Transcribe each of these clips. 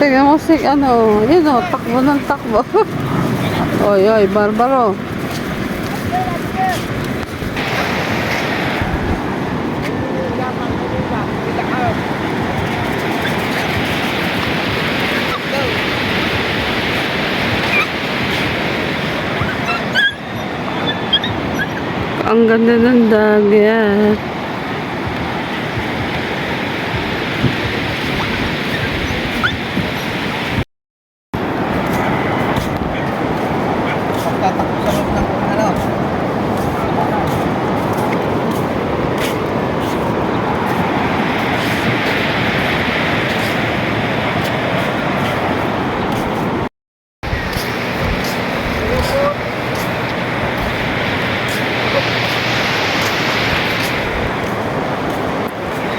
tingnan mo si ano, yun o, takbo ng takbo. Oy, oy, barbaro. Ang ganda ng dagat. Tatakbo sa loob ng ano.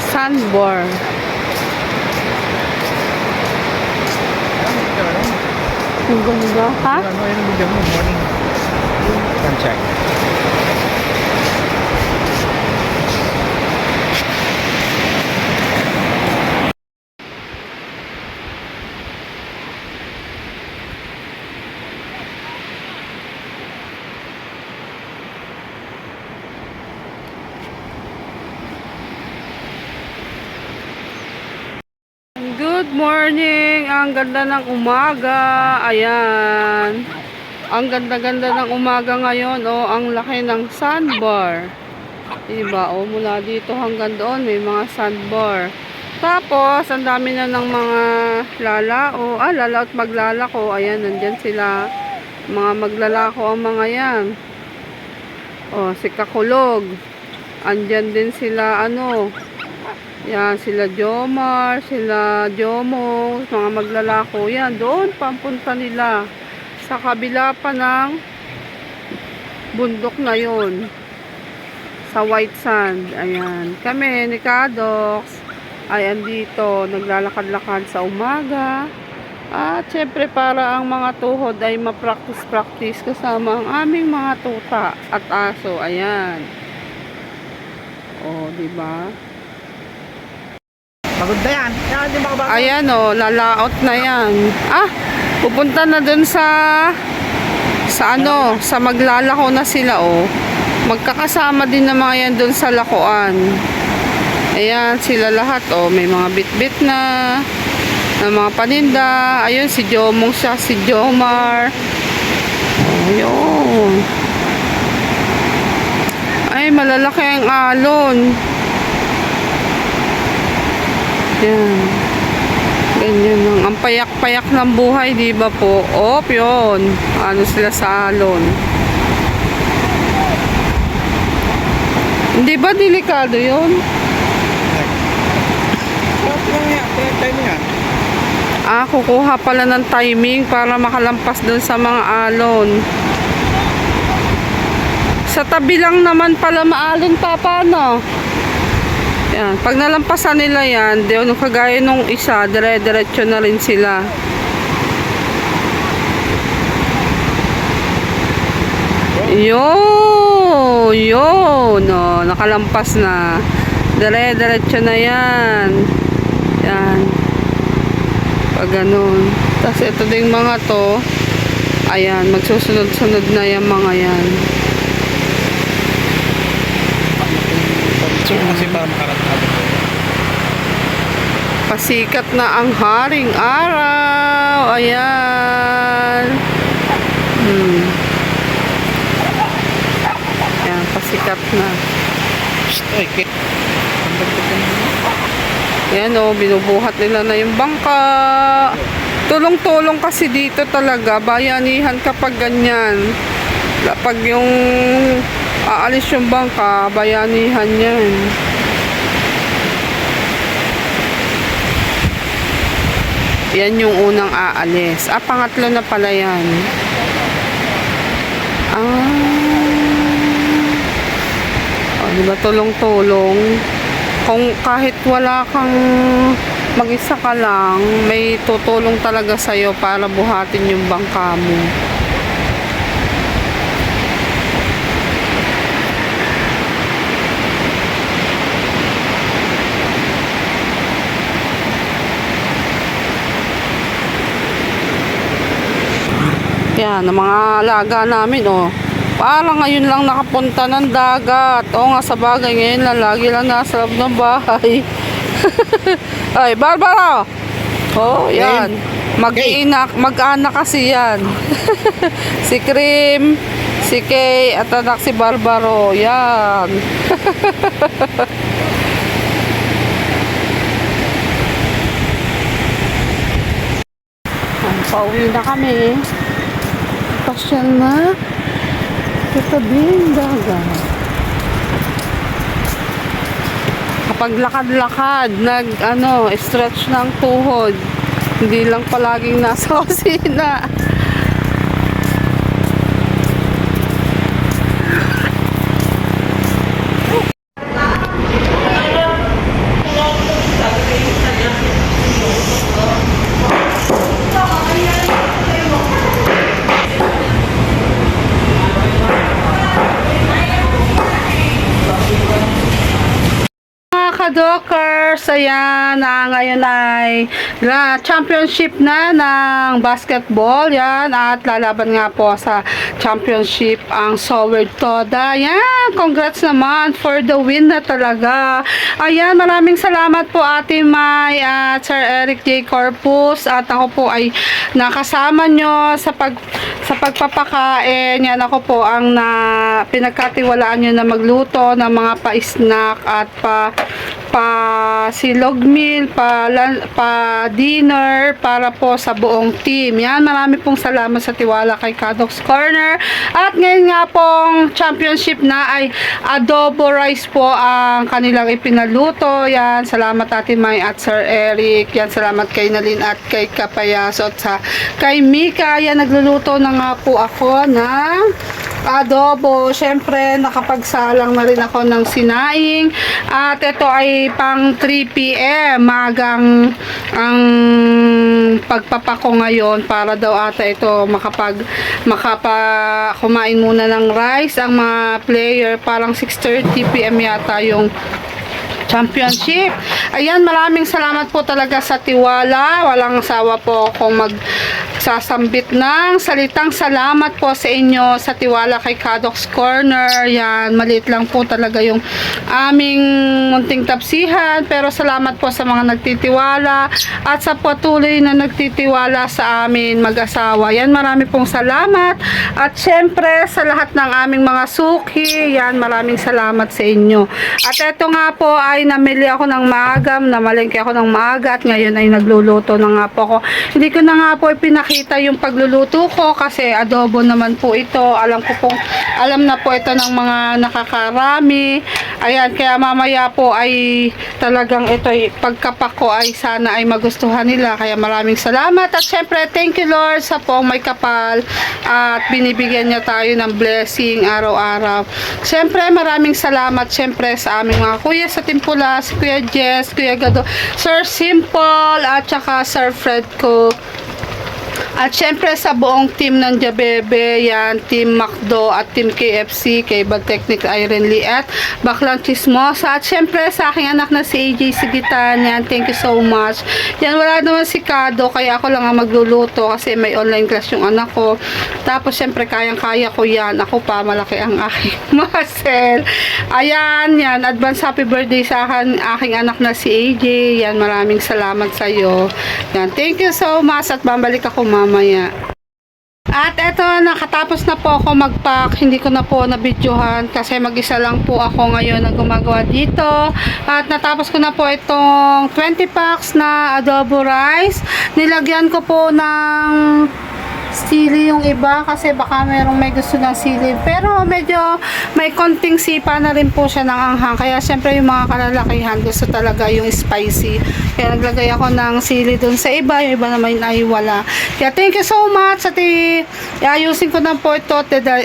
Sandbar. Ang ganda, ha? Ano yung video mo? Morning sunshine. Good morning! Ang ganda ng umaga. Ayan. Ang ganda-ganda ng umaga ngayon. Oh, ang laki ng sandbar. Diba? Oh, mula dito hanggang doon may mga sandbar. Tapos, ang dami na ng mga lalao. Lalao at maglalako. Ayan, nandyan sila. Mga maglalako ang mga yan. Oh, si Kakulog. Andyan din sila, ano, yan, sila Jomar, sila Jomong, mga maglalako. Yan, doon pampunta nila. Sa kabila pa ng bundok na yon, sa White Sand. Ayan. Kami, ni Kadox, ay andito, naglalakad-lakad sa umaga. At syempre, para ang mga tuhod ay ma-practice-practice kasama ang aming mga tuta at aso. Ayan. O, diba? Pagod na yan. Yan, hindi makabago. Ayan o, lalaot na yan. Pupunta na dun sa ano, sa maglalako na sila o. Magkakasama din na mga yan dun sa lakuan. Ayan, sila lahat o. May mga bit-bit na mga paninda. Ayun, si Jomong siya, si Jomar. Ayun. Ay, malalaki ang alon. Yan. Ganyan lang. Ang payak-payak ng buhay, di ba po? Op, yun. Ano sila sa alon. Hindi ba delikado yun? Sarap lang yan. Time yan. Kukuha pala ng timing para makalampas dun sa mga alon. Sa tabi lang naman pala maalon pa, paano? Yan. Pag nalampasan nila yan, kagaya nung isa, dire-diretso na rin sila. Yun, no, nakalampas na. Dire-diretso na yan. Yan. Pag ganun. Tapos ito ding mga to, ayan, magsusunod-sunod na yung mga yan. So, kasi para makaratap. Pasikat na ang haring araw. Ayan. Ayan, pasikat na. Okay. Ayan o, binubuhat nila na yung bangka. Tulong-tulong kasi dito talaga. Bayanihan kapag ganyan. Pag yung aalis yung bangka, bayanihan yan. Yan yung unang aalis. Pangatlo na pala yan. Diba tulong-tulong? Kung kahit wala kang mag-isa ka lang, may tutulong talaga sa'yo para buhatin yung bangka mo. Yan, ang mga alaga namin, oh. Parang ngayon lang nakapunta ng dagat. Oo nga, sa bagay, ngayon lang, lagi lang nasa loob ng bahay. Ay, Barbara! Oh, yan. Mag-anak kasi yan. Si Cream, si Kay, at anak si Barbaro. Yan. Pauwi na kami. Pasyal na. Katabing dagat. Kapag lakad-lakad, stretch ng tuhod. Hindi lang palaging nasa kusina. Dokers, ayan, ngayon ay championship na ng basketball, yan, at lalaban nga po sa championship ang Soward Toda. Yan, congrats naman for the win na talaga. Ayan, maraming salamat po Ate May at Sir Eric J. Corpus, at ako po ay nakasama nyo sa pagpapakain. Yan, ako po ang pinagkatiwalaan nyo na magluto ng mga pa-snack at silog meal, pa dinner para po sa buong team. Yan, marami pong salamat sa tiwala kay Kadok's Corner. At ngayon nga pong championship na ay adobo rice po ang kanilang ipinaluto. Yan, salamat Ate May at Sir Eric. Yan, salamat kay Nalin at kay Kapayaso at kay Mika. Yan, nagluluto na nga po ako ng adobo. Syempre, nakapagsalang na rin ako ng sinaing. At ito ay pang 3 p.m. Magang ang pagpapako ngayon para daw ata ito kumain muna ng rice ang mga player. Parang 6:30 p.m. yata yung championship. Ayan, maraming salamat po talaga sa tiwala. Walang sawa po akong magsasambit ng salitang salamat po sa inyo sa tiwala kay Kadok's Corner. Yan, maliit lang po talaga yung aming munting tapsihan, pero salamat po sa mga nagtitiwala at sa patuloy na nagtitiwala sa amin mag-asawa. Yan, marami pong salamat. At syempre sa lahat ng aming mga suki, yan, maraming salamat sa inyo. At eto nga po ay namili ako ng maaga, namalengke ako ng maaga, at ngayon ay nagluluto na nga po ako. Hindi ko na nga po ipinakita yung pagluluto ko kasi adobo naman po ito. Alam na po ito ng mga nakakarami. Ayan, kaya mamaya po ay talagang ito pagkapako ay sana ay magustuhan nila. Kaya maraming salamat at syempre thank you Lord sa poong may kapal at binibigyan niya tayo ng blessing araw-araw. Syempre maraming salamat syempre sa aming mga kuya sa Timpula, si Kuya Jess, Kuya Gado, Sir Simple at saka Sir Fred ko. At syempre sa buong team ng Jabebe, yan, Team Macdo at Team KFC, kay Bad Technic Irene Lee at Baklang Chismosa. At syempre sa aking anak na si AJ Sigitan, yan, thank you so much. Yan, wala naman si Kado, kaya ako lang ang magluluto kasi may online class yung anak ko. Tapos syempre kayang-kaya ko yan. Ako pa, malaki ang aking muscle. Ayan, yan, advance happy birthday sa aking anak na si AJ. Yan, maraming salamat sa iyo. Yan, thank you so much at babalik ako mamaya. At eto, nakatapos na po ako mag-pack. Hindi ko na po nabidyohan kasi mag-isa lang po ako ngayon na gumagawa dito. At natapos ko na po itong 20 packs na adobo rice. Nilagyan ko po ng sili yung iba kasi baka may gusto ng sili, pero medyo may konting sipa na rin po siya ng anghang, kaya syempre yung mga kalalakihan gusto talaga yung spicy, kaya naglagay ako ng sili dun sa iba, yung iba naman ay wala. Kaya thank you so much at ayusin ko na po ito,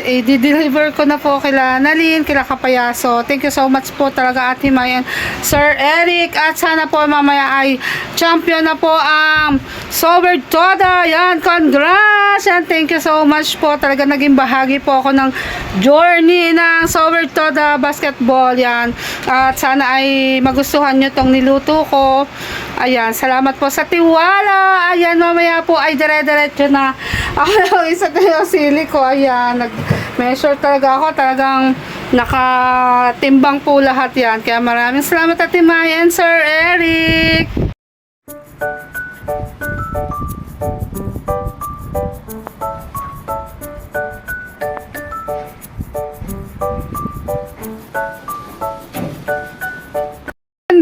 i-deliver ko na po kila Nalin, kila Kapayaso. Thank you so much po talaga Ate Mayan, Sir Eric, at sana po mamaya ay champion na po ang Soward Toda. Yan, congrats! Yan, thank you so much po. Talaga naging bahagi po ako ng journey ng Soward Toda Basketball. Yan. At sana ay magustuhan nyo tong niluto ko. Ayan, salamat po sa tiwala. Ayan, mamaya po ay dire-diretso na Ako isa na yung sili ko. Ayan, nag-measure talaga ako. Talagang nakatimbang po lahat yan. Kaya maraming salamat Ate Maya and Sir Eric.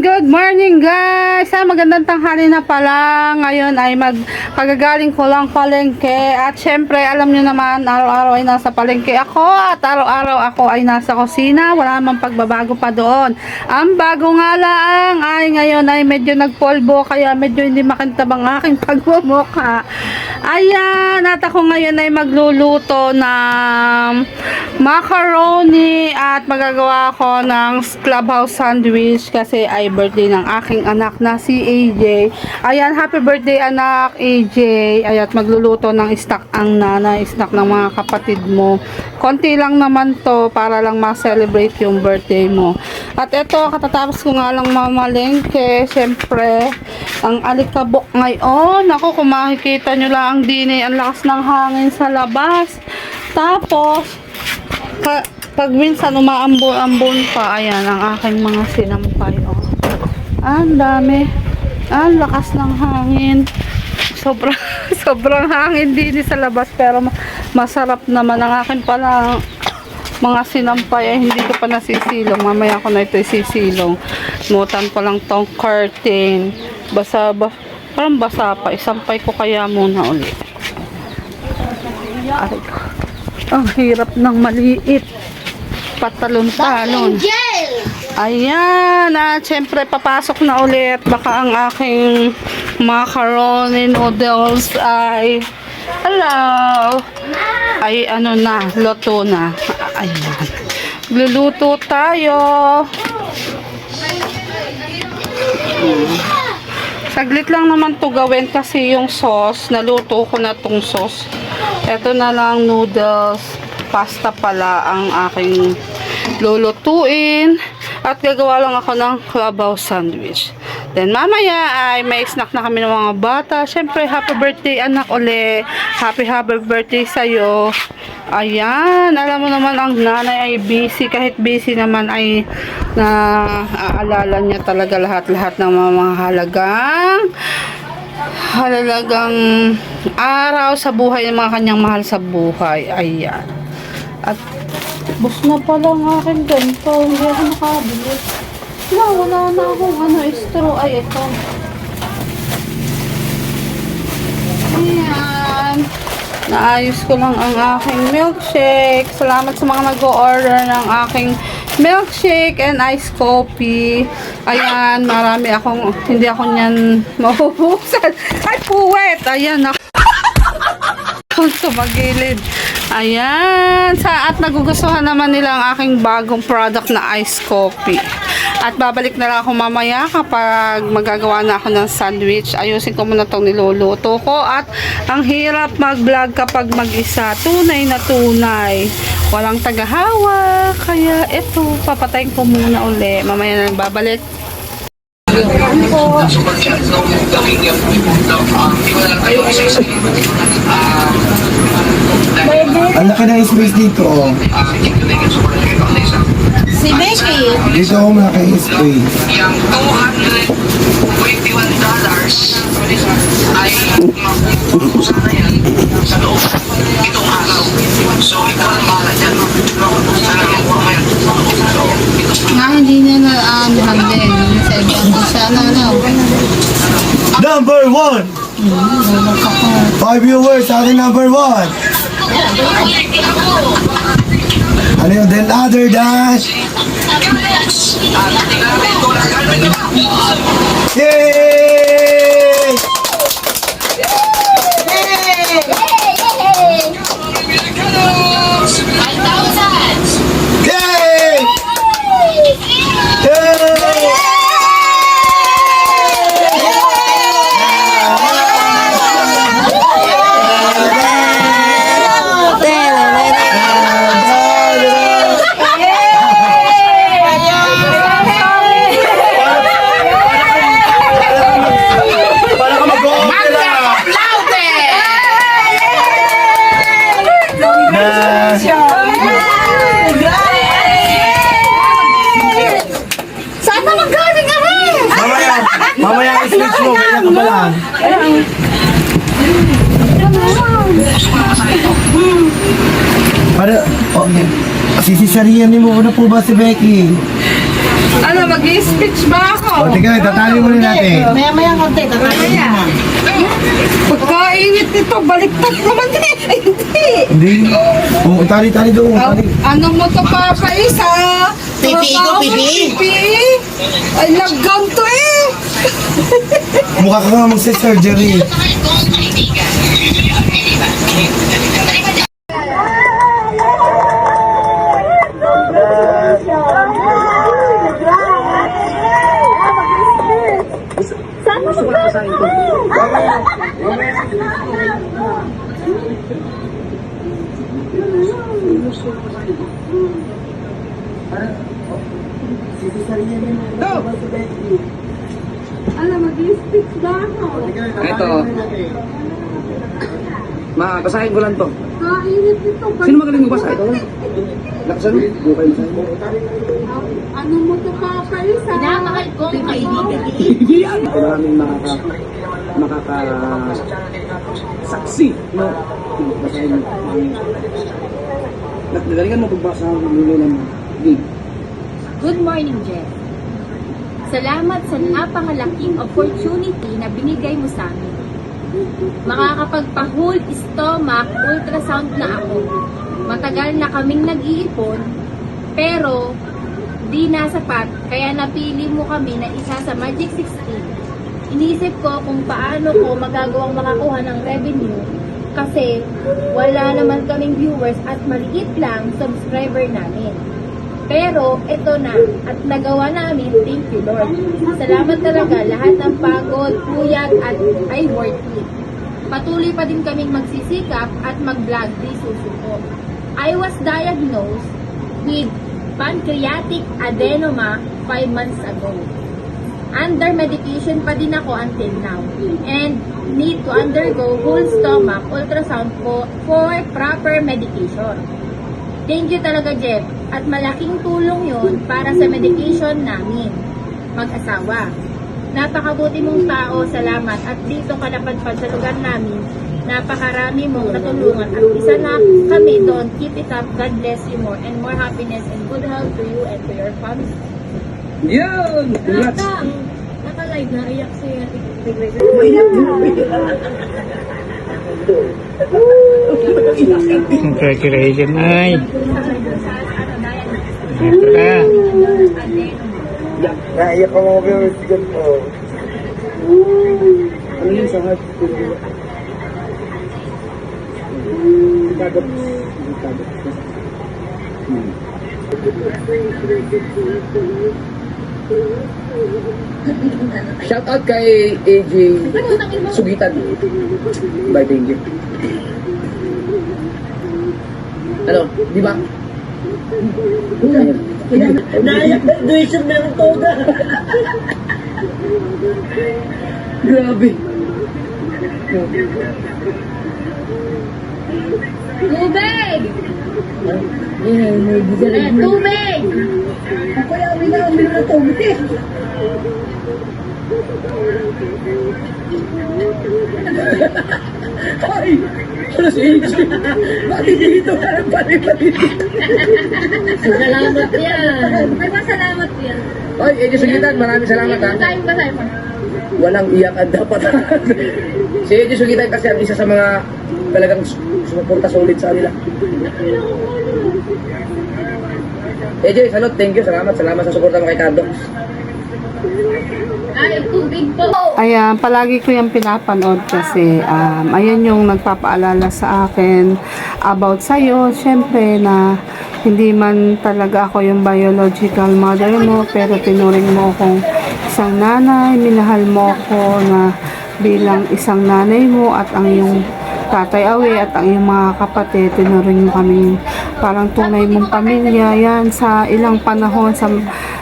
Good morning guys! Magandang tanghali na pala. Ngayon ay magkagagaling ko lang palengke. At syempre, alam nyo naman, araw-araw ay nasa palengke ako. At araw-araw ako ay nasa kusina. Wala namang pagbabago pa doon. Ang bago nga lang ay ngayon ay medyo nagpolbo. Kaya medyo hindi makintabang aking pagmumukha. Ayan! At ako ngayon ay magluluto ng macaroni. At magagawa ko ng clubhouse sandwich. Kasi ay birthday ng aking anak na si AJ. Ayan, happy birthday anak AJ. Ayan, magluluto ng snack ang nanay, snack ng mga kapatid mo. Konti lang naman to para lang ma-celebrate yung birthday mo. At ito, katatapos ko nga lang mamalengke. Siyempre, ang alikabok ngayon. Ako, kung makikita nyo lang din ang lakas ng hangin sa labas. Tapos, pag minsan umaambon-ambon pa, ayan, ang aking mga sinampay. Oh. Ang dami. Ang lakas ng hangin. Sobrang hangin din sa labas. Pero masarap naman. Ang akin pala mga sinampay ay hindi ko pa nasisilong. Mamaya ko na ito isisilong. Mutan ko lang tong curtain. Parang basa pa. Isampay ko kaya muna ulit. Aray ko. Ang hirap ng maliit. Patalon-talon. Ayan, at syempre papasok na ulit. Baka ang aking macaroni noodles ay ano na, luto na. Ayan. Luluto tayo. Saglit lang naman to gawin kasi yung sauce, naluto ko na tong sauce. Ito na lang noodles. Pasta pala ang aking lulutuin. At gagawa lang ako ng clubhouse sandwich. Then mamaya ay may snack na kami ng mga bata. Siyempre, happy birthday anak uli. Happy birthday sa'yo. Ayan, alam mo naman ang nanay ay busy. Kahit busy naman ay naaalala niya talaga lahat-lahat ng mga halagang araw sa buhay ng mga kanyang mahal sa buhay. Ayan. At bus na pala ang aking ganito. Hindi ako nakabili. Wala na akong straw. Ay, ito. Ayan. Naayos ko lang ang aking milkshake. Salamat sa mga nag-o-order ng aking milkshake and iced coffee. Ayan, marami akong, hindi ako niyan mahuhusan. Ay, puwet! Ayan, ako. Tumagilid. Ayan. At nagugustuhan naman nila ang aking bagong product na iced coffee. At babalik na lang ako mamaya kapag magagawa na ako ng sandwich. Ayusin ko muna itong niluluto ko. At ang hirap mag-vlog kapag mag-isa. Tunay na tunay. Walang tagahawa. Kaya ito, papatayin ko muna uli. Mamaya na babalik. Ang laki ng space dito. Oh. Si Becky. Dito ako malaki yung space. Yung $221 ay mapupusa na yan sa loob itong araw. So, ikaw ang bahala dyan. Sana yung mga yan. Nga hindi na hangin. Sa ibang sana Number 1! 5 viewers, sa akin number 1. Ano yun? Then other than... Yay! Yay! Yay! switch mo, kaya ka pala. Para, sisisariyan mo na po ba si Becky? Ano, mag-i-speech ba ako? O, tika, tatali mo rin natin. Maya-maya konti, tatapos na. Pagkainit nito, baliktad naman eh. Hindi. Hindi. O, tali-tali doon. Tali. Ano mo to, Papa Isa? Pipi ko, pipi. Pipi. Ay, laggan to eh. Mukha ka nga magsa-surgery. Ano, mag-i-speech ba ako? Ito. Basahin ko lang to. Kainit nito, Sino magaling magbasa? Ito lang. Lakasan mo. Bukay mo sa'yo. ano mo to, Papa Isa? Inamakal ko ang kaibigan. Maraming makaka-saksi. No? Basahin mo. Nagalingan mo pagbasa ng nililan mo. Gig. Good morning, Jeff. Salamat sa napakalaking opportunity na binigay mo sa amin. Makakapagpa-whole stomach ultrasound na ako. Matagal na kaming nag-iipon, pero di na sapat, kaya napili mo kami na isa sa Magic 16. Inisip ko kung paano ko magagawang makakuha ng revenue kasi wala naman kaming viewers at maliit lang subscriber namin. Pero ito na at nagawa namin, thank you Lord. Salamat talaga, lahat ng pagod, puyat at ay worth it. Patuloy pa din kaming magsisikap at mag-vlog di susuko. I was diagnosed with pancreatic adenoma 5 months ago. Under medication pa din ako until now and need to undergo whole stomach ultrasound for proper medication. Thank you talaga, Jeff. At malaking tulong yon para sa medication namin, mag-asawa. Napakabuti mong tao, salamat. At dito ka napadpad sa lugar namin, napakarami mong natulungan. At isa na kami doon, keep it up, God bless you more, and more happiness and good health to you and to your family. Yan! Congrats! Naka-live na, iyak siya. Congratulations, ay! Ito na! Naiyak ka mga viewers dyan po. Ano yun sa heart? Kagat. Shout out kay AJ Sugitan. Bye, thank you. Ano, di ba? Naiyak na tuition na ng toga. Grabe. Tubig! May bigyan na Tubig! Ako yung uminom na tubig. Ay! Ano si AJ? Bakit dito? Pati-pati. Salamat yan. Nagpasalamat yan. Ay, AJ Sugitan, maraming salamat ha. Time ba tayo? Walang iyakan dapat. Si AJ Sugitan kasi ang isa sa mga talagang sumuporta solid sa kanila. AJ, salute, thank you, salamat sa suporta mo kay Cardo. Ay, tubig po. Ayan, palagi ko yung pinapanood kasi ayan yung nagpapaalala sa akin about sa'yo. Siyempre na hindi man talaga ako yung biological mother mo, pero tinuring mo akong isang nanay, minahal mo ako na bilang isang nanay mo at ang iyong tatay Awi at ang iyong mga kapatid, tinuring mo kami parang tunay mong pamilya. Yan sa ilang panahon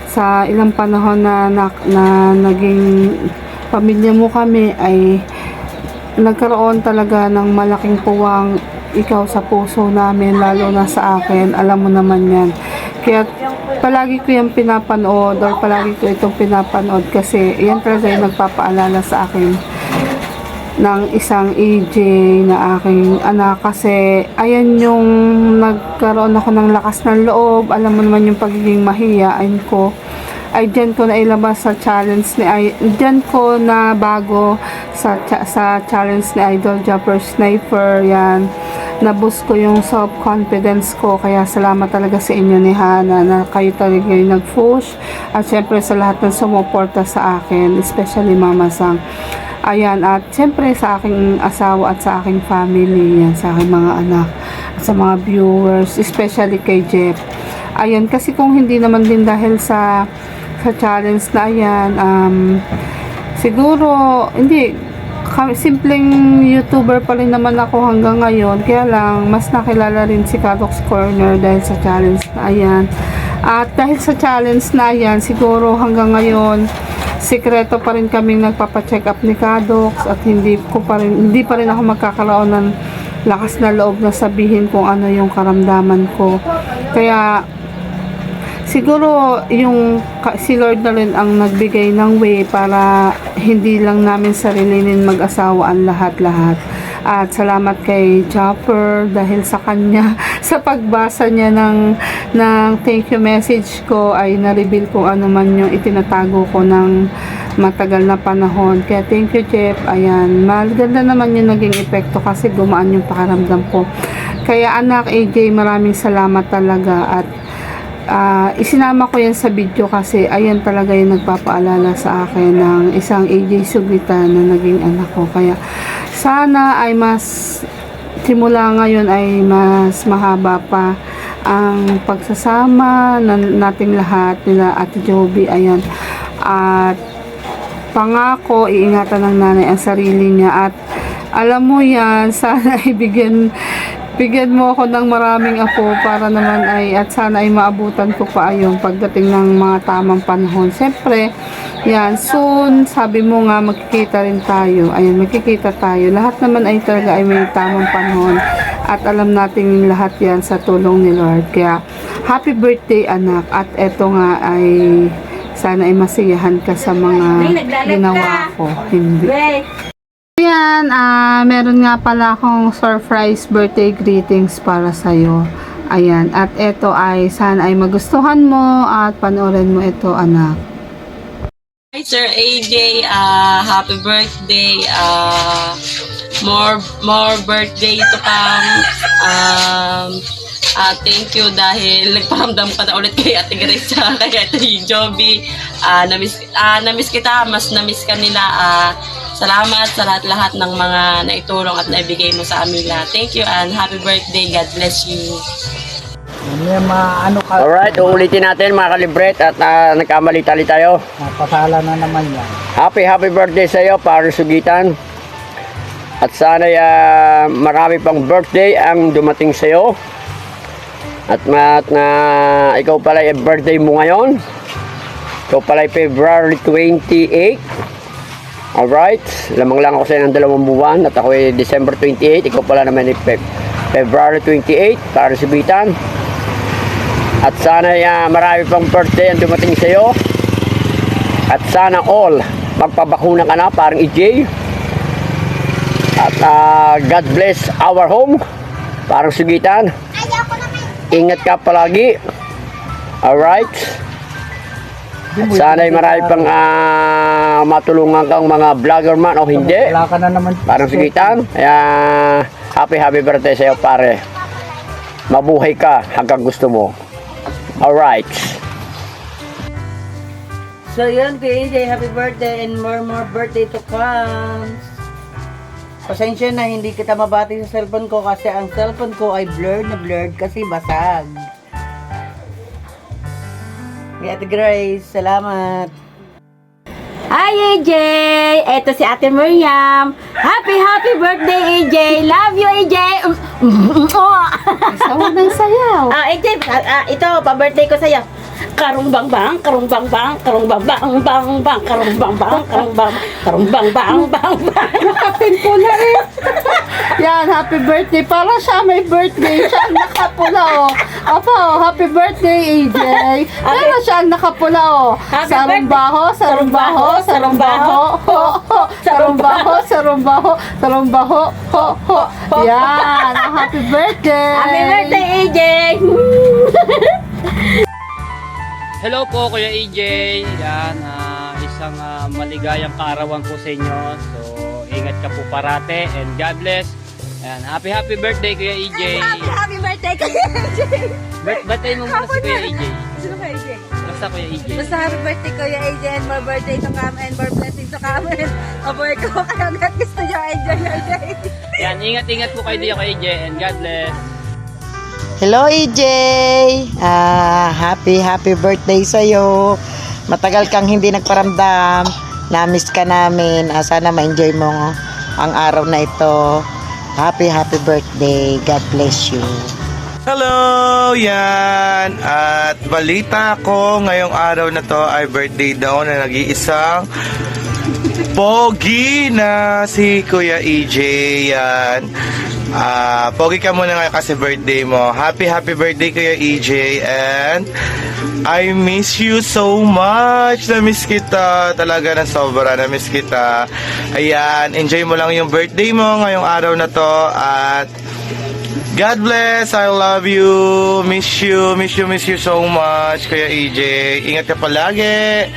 sa ilang panahon na naging pamilya mo kami ay nagkaroon talaga ng malaking puwang ikaw sa puso namin, lalo na sa akin, alam mo naman yan. Kaya palagi ko yung pinapanood or palagi ko itong pinapanood kasi yan talaga yung nagpapaalala sa akin ng isang AJ na aking anak kasi ayan yung nagkaroon ako ng lakas ng loob. Alam mo naman yung pagiging mahiyain ko ay dyan ko na ilabas sa challenge ni dyan ko na bago sa challenge ni Idol Jumper Sniper. Yan, naboost ko yung self-confidence ko, kaya salamat talaga sa inyo ni Hana na kayo talaga yung nag-push at syempre sa lahat ng sumuporta sa akin, especially Mama Sang. Ayan, at syempre sa aking asawa at sa aking family, yan, sa aking mga anak at sa mga viewers, especially kay Jeff. Ayan, kasi kung hindi naman din dahil sa challenge na ayan, siguro hindi, simpleng YouTuber pa rin naman ako hanggang ngayon, kaya lang mas nakilala rin si Kadox Corner dahil sa challenge na ayan. At dahil sa challenge na ayan, siguro hanggang ngayon sikreto pa rin kaming nagpapa-check up ni Kadox at hindi pa rin ako magkakaroon ng lakas na loob na sabihin kung ano yung karamdaman ko. Kaya siguro yung si Lord na rin ang nagbigay ng way para hindi lang namin sarilinin mag-asawa ang lahat-lahat. At salamat kay Chopper dahil sa kanya, sa pagbasa niya ng thank you message ko ay na-reveal kung ano man yung itinatago ko ng matagal na panahon. Kaya thank you, Jeff. Ayan, maganda naman yung naging epekto kasi gumaan yung pakaramdam ko. Kaya anak AJ, maraming salamat talaga at isinama ko yan sa video kasi ayan talaga yung nagpapaalala sa akin ng isang AJ Sugita na naging anak ko. Kaya sana ay mas simula ngayon ay mas mahaba pa ang pagsasama nating lahat nila Ate Joby. Ayan, at pangako iingatan ng nanay ang sarili niya at alam mo yan, sana ibigyan mo ako ng maraming apo para naman at sana ay maabutan ko pa yung pagdating ng mga tamang panahon. Siyempre, yan, soon, sabi mo nga, magkikita rin tayo. Ayan, magkikita tayo. Lahat naman ay talaga ay may tamang panahon at alam natin lahat yan sa tulong ni Lord. Kaya, happy birthday anak at eto nga ay sana ay masiyahan ka sa mga ginawa ko. Hindi. Ayan, meron nga pala akong surprise birthday greetings para sa'yo. Ayan, at ito ay sana ay magustuhan mo at panoorin mo ito anak. Hi Sir AJ, happy birthday. More birthday to come. Thank you dahil nagparamdam ka na ulit kay Ate Grace kay Ate Joby. Namiss kita, mas namiss ka nila. Salamat sa lahat-lahat ng mga naitulong at naibigay mo sa amin lahat. Thank you and happy birthday. God bless you. Alright, uulitin natin mga kalibret at nagkamali-tali tayo. Pasala na naman yan. Happy birthday sa iyo, Paring Sugitan. At sana marami pang birthday ang dumating sa iyo. At ikaw pala ay birthday mo ngayon. Ikaw pala ay February 28. Alright, lamang lang ako sa ng 2 buwan at ako ay December 28. Ikaw pala naman ay February 28, Paring Sugitan. At sana marami pang birthday ang dumating sa iyo. At sana all magpabakuna ka na, Paring EJ. At God bless our home, Paring Sugitan. Ingat ka palagi. Alright. At sana ay marami pang matulungan kang mga vlogger man o hindi. Wala ka na naman. Paring Sugitan. Kaya happy birthday sa iyo, pare. Mabuhay ka hanggang gusto mo. Alright. So yun, KJ, happy birthday and more birthday to come. Pasensya na, hindi kita mabati sa cellphone ko kasi ang cellphone ko ay blurred kasi basag. Kay Ate Grace, salamat. Hi AJ! Eto si Ate Miriam. Happy birthday AJ! Love you AJ! Sawa ng sayaw. AJ, ito, pa-birthday ko sa'yo. Karong bang bang, karong bang bang, karong bang bang bang bang, karong bang bang, karong bang bang bang bang. Nakapin ko na rin. Yan, happy birthday. Para siya may birthday. Siya ang nakapula, oh. Apo, happy birthday, AJ. Para siya ang nakapula, oh. Sarumbaho, sarumbaho, sarumbaho, ho, ho. Sarumbaho, sarumbaho, sarumbaho, ho, ho. Yan, happy birthday. Happy birthday, AJ! Hello po Kuya EJ. Yan, isang maligayang kaarawan po sa inyo. So, ingat ka po parate and God bless. Yan, happy birthday Kuya EJ. Happy birthday, Kuya AJ! Birthday mo muna si Kuya EJ. Sino Kuya AJ? Basta Kuya EJ. Basta happy birthday, Kuya AJ, and more birthday to come and more blessings to come. And aboy ko, kaya hanggat gusto nyo, enjoy your day. Yan, ingat po kayo diyan Kuya EJ and God bless. Hello EJ! Happy birthday sa'yo. Matagal kang hindi nagparamdam. Na-miss ka namin. Sana ma-enjoy mo ang araw na ito. Happy birthday. God bless you. Hello! Yan! At balita ko ngayong araw na to ay birthday daw na nag-iisang pogi na si Kuya EJ. Yan. Pogi ka muna nga kasi birthday mo. Happy birthday Kuya EJ, and I miss you so much. Na-miss kita talaga ng sobra. Na-miss kita. Ayan, enjoy mo lang yung birthday mo ngayong araw na to, at God bless. I love you. Miss you so much Kuya EJ. Ingat ka palagi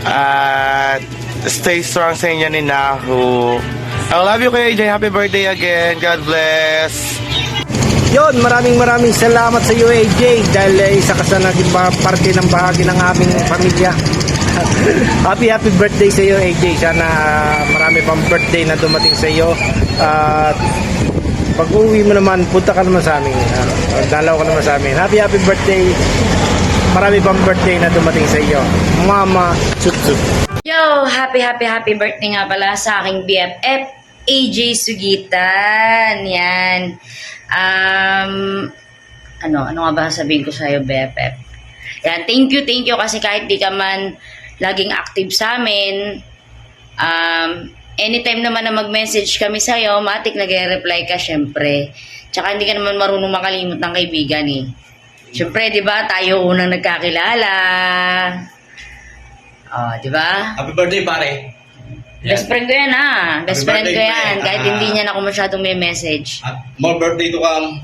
at stay strong sa inyo ni Nahu. I love you Kuya EJ. Happy birthday again. God bless. Yon, maraming salamat sa iyo AJ dahil isa ka sa naging parte ng bahagi ng aming pamilya. happy birthday sa iyo AJ. Sana marami pang birthday na dumating sa iyo. At pag uwi mo naman, punta ka naman sa amin. Dalaw ka naman sa amin. Happy birthday. Marami pang birthday na dumating sa iyo. Mama, tsut. Yo, happy birthday nga pala sa aking BFF, AJ Sugitan. Yan. Ano nga ba sabihin ko sa'yo, BFF? Yan, thank you kasi kahit di ka man laging active sa amin, anytime naman na mag-message kami sa'yo, matik nag-reply ka, syempre. Tsaka hindi ka naman marunong makalimot ng kaibigan eh. Syempre, di ba, tayo unang nagkakilala. Oh, di ba? Happy birthday pare. Best friend ko yan Best friend ko yan. Kahit hindi niya na ako masyadong may message. More birthday to come.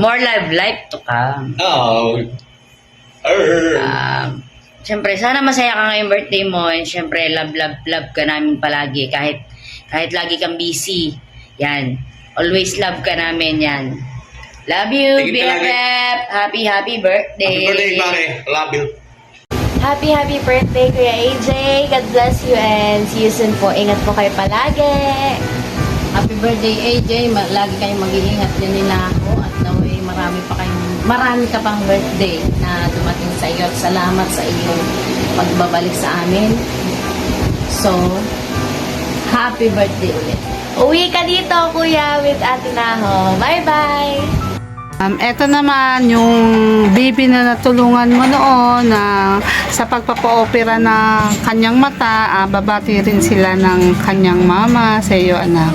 More life to come. Oh. Siyempre, sana masaya ka ngayong birthday mo. And siyempre, love ka namin palagi. Kahit lagi kang busy. Yan. Always love ka namin yan. Love you, BFF. Happy birthday. Happy birthday pare. Love you. Happy birthday, Kuya AJ. God bless you and see you soon po. Ingat po kayo palagi. Happy birthday, AJ. Lagi kayong mag-iingat din nila ako. At naway, marami ka pang birthday na dumating sa iyo. At salamat sa iyong pagbabalik sa amin. So, happy birthday ulit. Uwi ka dito, Kuya, with Ate Naho. Bye-bye! Ito naman yung baby na natulungan mo noon na sa pagpapa-opera na kanyang mata, babati rin sila ng kanyang mama sa iyo, anak.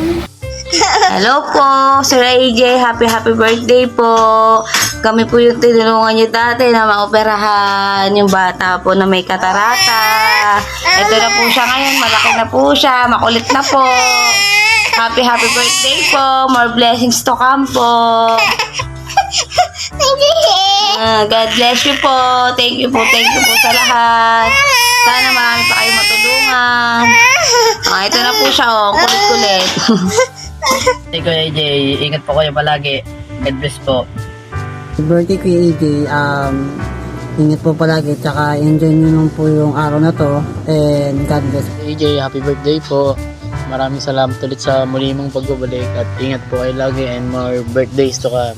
Hello po, Sir AJ. Happy birthday po. Kami po yung tinulungan niyo dati na maoperahan yung bata po na may katarata. Ito na po siya ngayon. Malaki na po siya. Makulit na po. Happy birthday po. More blessings to come po. God bless you po. Thank you po sa lahat. Sana marami pa kayong matulungan. Ito na po siya, kulit-kulit. Hey Kuya EJ, ingat po kayo palagi. God bless po. Birthday Kuya AJ, ingat po palagi, tsaka enjoy nyo lang po yung araw na to, and God bless. EJ, happy birthday po. Maraming salamat ulit sa muli mong pagbabalik at ingat po kayo lagi and more birthdays to come.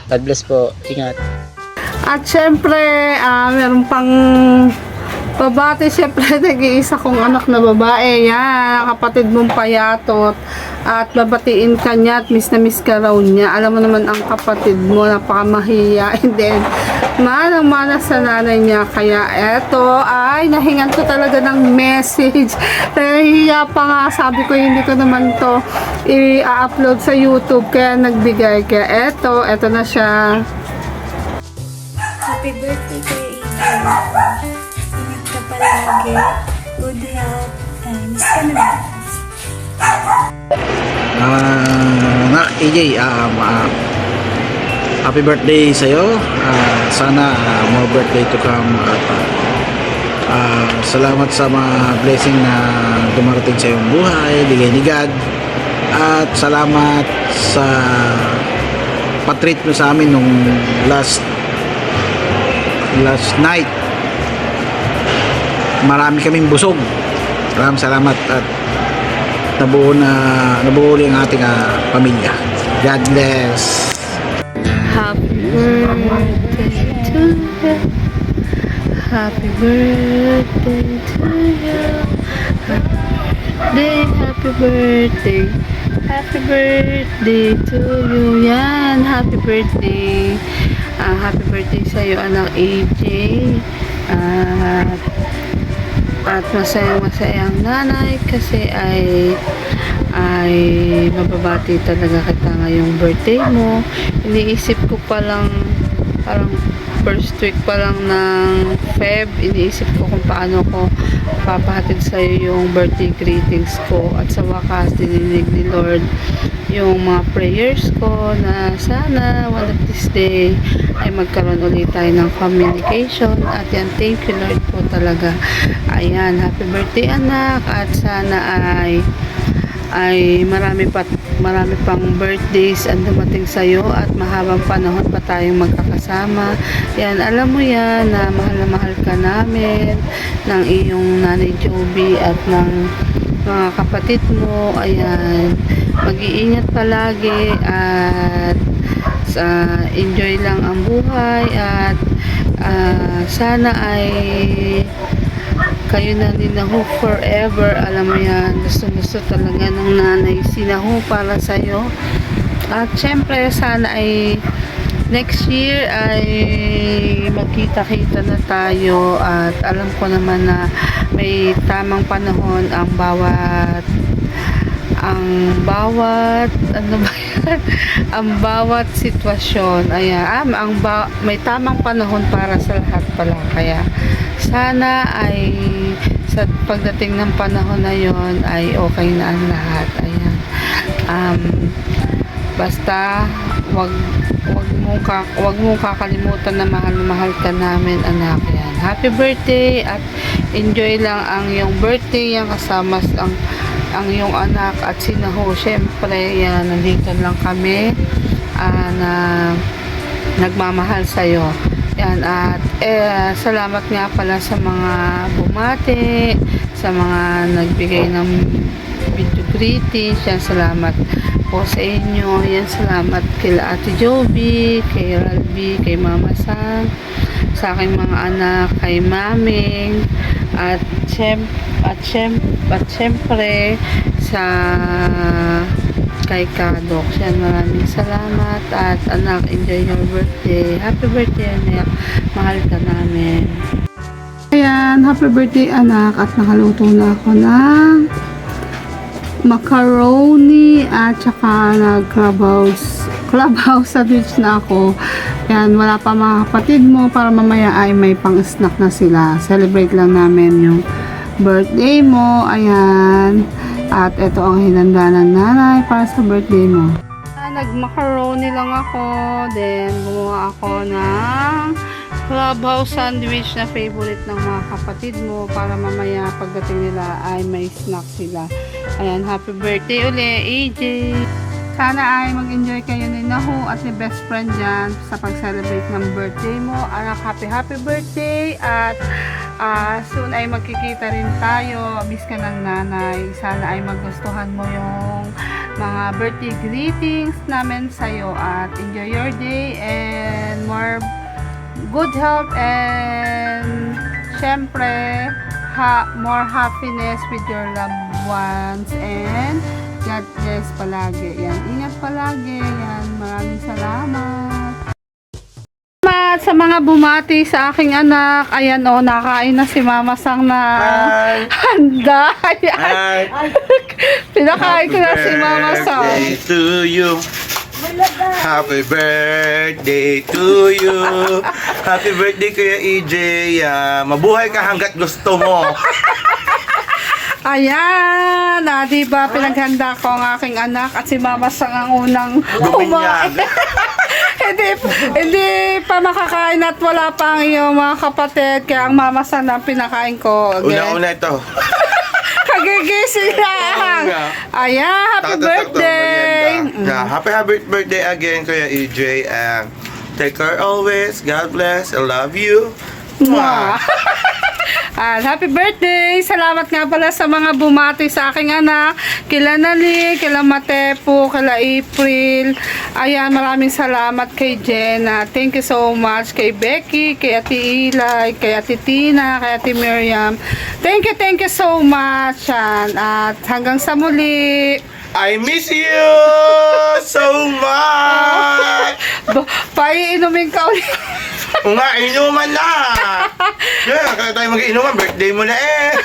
God bless po. Ingat. At syempre, meron pang babati, syempre, nag-iisa kong anak na babae. Yan, kapatid mong payatot. At babatiin ka niya at miss na miss ka raw niya. Alam mo naman ang kapatid mo, napakamahiyain din. Manang-mana sa nanay niya. Kaya eto ay nahingan ko talaga ng message. Nahihiya pa nga, sabi ko hindi ko naman to i-upload sa YouTube, kaya nagbigay. Kaya eto na siya. Happy birthday kay Adrian. Ingat ka palagi. Good health. Miss ka na ba? Nak, AJ, happy birthday sa'yo. Sana more birthday to come. Salamat sa mga blessing na dumarating sa iyong buhay, bigay ni God. At salamat sa patreat mo sa amin nung last night. Marami kaming busog. Maraming salamat at nabuo ulit ang ating pamilya. God bless. Happy birthday to you. Happy birthday to you. Happy birthday. Happy birthday to you. Yan, happy birthday. Happy birthday sa iyo, anak AJ. At masayang nanay kasi ay mababati talaga kita ngayong birthday mo. Iniisip ko pa lang, parang first week pa lang ng Feb, iniisip ko kung paano ko papahatid sa iyo yung birthday greetings ko, at sa wakas dininig ni Lord yung mga prayers ko na sana one of this day ay magkaroon ulit tayo ng communication. At yan, thank you Lord po talaga. Ayan, happy birthday anak, at sana ay marami pang birthdays ang dumating sa iyo at mahabang panahon pa tayong magkakasama. Yan, alam mo yan na mahal ka namin, ng iyong nanay Joby at ng mga kapatid mo. Ayan, mag-iingat palagi at enjoy lang ang buhay, at sana ay kayo na ni Nahu forever. Alam mo yan, gusto talaga ng nanay si Nahu para sa'yo. At syempre sana ay next year ay magkita-kita na tayo, at alam ko naman na may tamang panahon ang bawat ano ba yan? Ang bawat sitwasyon. Ayan, may tamang panahon para sa lahat pala. Kaya sana ay sa pagdating ng panahon na yon ay okay na ang lahat. Ayan. Basta wag mong kakalimutan na mahal ka namin anak. Yan. Happy birthday, at enjoy lang ang iyong birthday, yan kasama ang iyong anak at si Nahu. Syempre yan, nandito lang kami na nagmamahal sa iyo. Yan, at salamat nga pala sa mga bumati, sa mga nagbigay ng video greetings. Yan, salamat po sa inyo. Yan, salamat kila Ate Joby, kay Ralby, kay Mama Sang, sa aking mga anak, kay Maming, at syempre sa kay Kadok. Yan, maraming salamat. At anak, enjoy your birthday. Happy birthday anak, mahal ka namin. Ayan, happy birthday anak, at nakaluto na ako ng macaroni at saka nag-clubhouse sandwich na ako. Yan, wala pa mga kapatid mo para mamaya ay may pang-snack na sila. Celebrate lang namin yung birthday mo. Ayan. At ito ang hinanda ng nanay para sa birthday mo. Nag-macaroni lang ako. Then, gumawa ako ng clubhouse sandwich na favorite ng mga kapatid mo para mamaya pagdating nila ay may snack sila. Ayan, happy birthday uli, AJ! Sana ay mag-enjoy kayo ni Nahu at ni best friend dyan sa pag-celebrate ng birthday mo. Anak, happy birthday! At soon ay magkikita rin tayo. Miss ka ng nanay. Sana ay magustuhan mo yung mga birthday greetings namin sa'yo. At enjoy your day and more good health, and syempre more happiness with your loved ones, and God bless palagi. Yan, ingat palagi. Yan, maraming salamat. sa mga bumati sa aking anak. Ayan o, nakain na si Mama Sang na handa. Ayan. Pinakain ko na si Mama Sang. Happy birthday to you. Happy birthday to you. Happy birthday Kuya EJ. Mabuhay ka hanggat gusto mo. Ayan, diba pinaghanda ko ang aking anak at si Mama Sang ang unang Buminyag. hindi pa makakain at wala pa ang iyong mga kapatid, kaya ang Mama Sang ang pinakain ko. Una-una ito. Kagigising lang. Ayan, happy birthday. Happy birthday again Kuya EJ. Take care always. God bless. I love you. Mwah. At happy birthday! Salamat nga pala sa mga bumati sa aking anak. Kila Nali, kila Matepo, kila April. Ayan, maraming salamat kay Jenna. Thank you so much kay Becky, kay Ate Eli, kay Ate Tina, kay Ate Miriam. Thank you so much. At hanggang sa muli. I miss you so much. Paiinumin ka ulit. Nga, inuman na. Yeah, kaya tayo mag-inuman. Birthday mo na eh.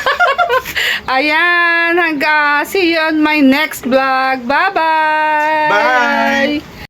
Ayan, see you on my next vlog. Bye-bye. Bye.